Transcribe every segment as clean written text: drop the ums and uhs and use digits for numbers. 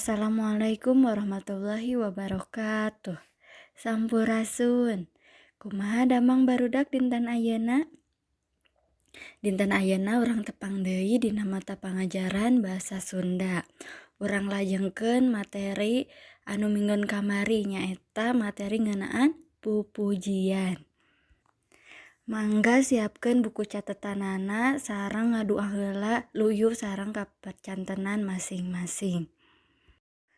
Assalamualaikum warahmatullahi wabarakatuh. Sampurasun. Kumaha damang barudak dinten ayeuna? Dinten ayeuna urang tepang deui dina mata pangajaran basa Sunda. Urang lajengkeun materi anu minggon kamari nyaeta materi ngeunaan pupujian. Mangga siapkeun buku catetanana sareng ngaduaa heula luyu sareng kapacantenan masing-masing.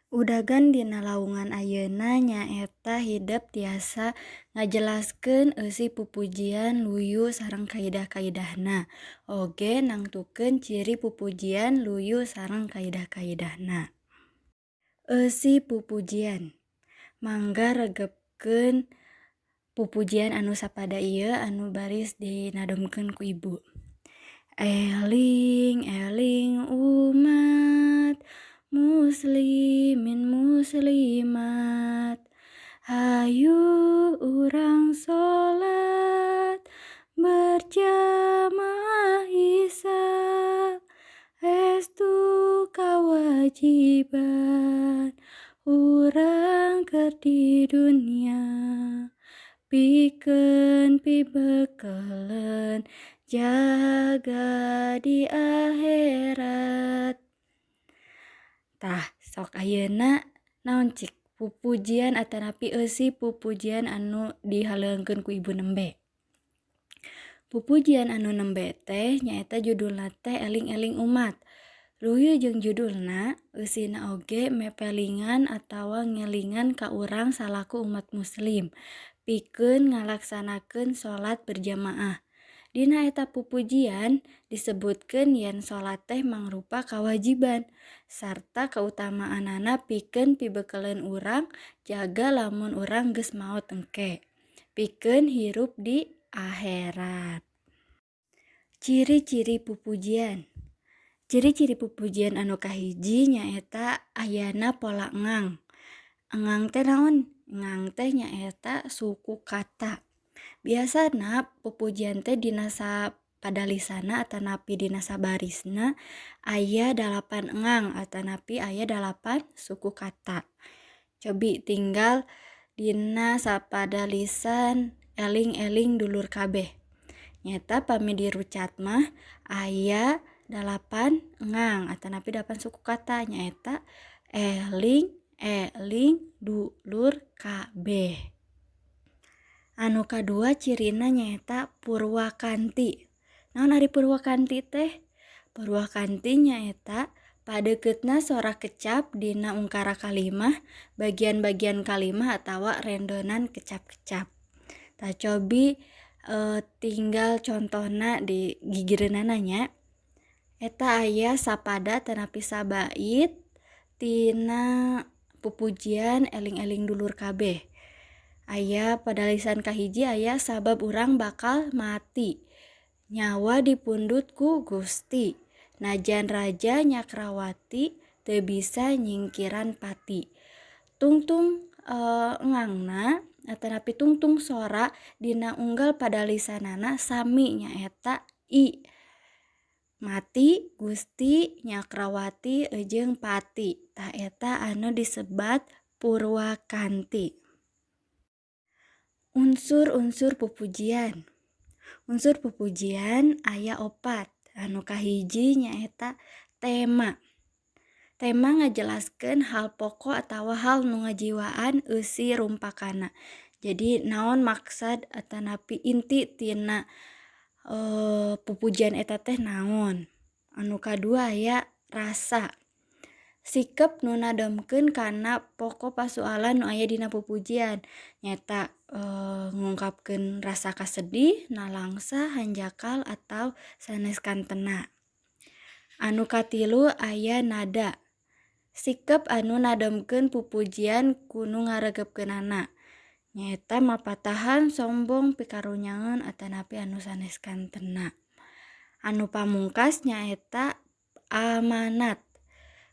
Udagan dina laungan ayeuna nyaeta hidep tiasa ngajelaskeun eusi pupujian luyu sareng kaidah-kaidahna. Oge nangtukeun ciri pupujian luyu sareng kaidah-kaidahna. Eusi pupujian. Mangga regepkeun pupujian anu sapada ieu anu baris dinadomkeun ku ibu. Eling eling umat muslimin muslimat, hayu urang sholat berjamaah isya, restu kawajiban urang keur di dunia, pikeun pibekeleun jaga di akhirat. Tah, sok ayeuna naon cik pupujian atanapi eusi pupujian anu dihaleungkeun ku ibu nembe. Pupujian anu nembe teh nyaeta judulna teh eling-eling umat. Luyu jeung judulna, eusina oge mepelingan atawa ngelingan ka urang salaku umat muslim pikeun ngalaksanakeun sholat berjamaah. Dina eta pupujian disebutkeun yen sholat teh mangrupa kawajiban sarta kautamaanana pikeun pibekeleun urang jaga lamun urang geus maot engke, pikeun hirup di akhirat. Ciri-ciri pupujian. Ciri-ciri pupujian anu kahiji nyaeta ayana pola engang. Engang teh naon? Engang teh nyaeta suku kata. Biasana pupujian teh dina sapadalisana atanapi dina sabarisna aya 8 engang atanapi aya 8 suku kata. Cobi tinggal dina sapadalisan eling-eling dulur kabeh. Nyata pami dirucat mah aya 8 engang atanapi 8 suku kata nyaeta eling eling dulur kabeh. Anu kadua cirina nyaeta purwakanti. Naon ari purwakanti teh? Purwakanti nyaeta padeuketna sora kecap dina ungkara kalimah, bagian-bagian kalimah atawa rendonan kecap-kecap. Tah cobi tinggal contohna di gigireunana nya. Eta aya sapada tanapi sabait tina pupujian eling-eling dulur kabeh. Aya padalisan kahiji aya sabab urang bakal mati. Nyawa dipundut ku Gusti. Najan raja Nyakrawati teu bisa nyingkiran pati. Tungtung engangna atanapi tungtung sora dina unggal padalisanana sami nyaeta I. Mati, Gusti, Nyakrawati, jeung pati. Tah eta anu disebat purwakanti. Unsur-unsur pupujian. Unsur pupujian aya 4. Anu kahiji nyaeta tema. Tema ngajelaskeun hal pokok atawa hal nu ngajiwaan eusi rumpakana. Jadi naon maksad atanapi inti tina pupujian eta teh naon. Anu kadua aya rasa. Sikep nu nadomkeun kana pokok pasoalan nu aya dina pupujian nyaeta ngungkapkeun rasa kasedih, nalangsa, hanjakal atau sanes kantena. Anu katilu aya nada. Sikep anu nadomkeun pupujian kunu ngaregepkeunana nyaeta mapatahan, sombong, pikarunyangan atanapi anu sanes kantena. Anu pamungkas nyaeta amanat.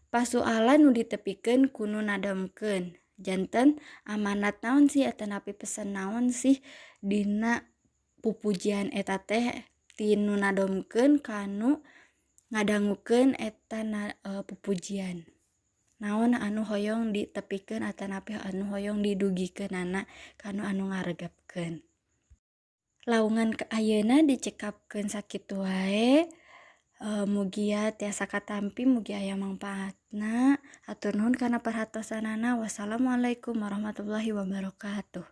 Pasoalan nu ditepikeun kunu nadomkeun. Janten amanat naon sih atanapi pesan naon sih dina pupujian eta teh tinu nadomkeun kanu ngadangukeun eta pupujian. naon anu hoyong ditepikeun atanapi anu hoyong didugikeunana kanu anu ngaregepkeun. Laungan ayeuna dicekapkeun sakitu wae. Mugia tiasa katampi, mugi aya mangpaatna. Hatur nuhun kana perhatosanana. Wassalamualaikum warahmatullahi wabarakatuh.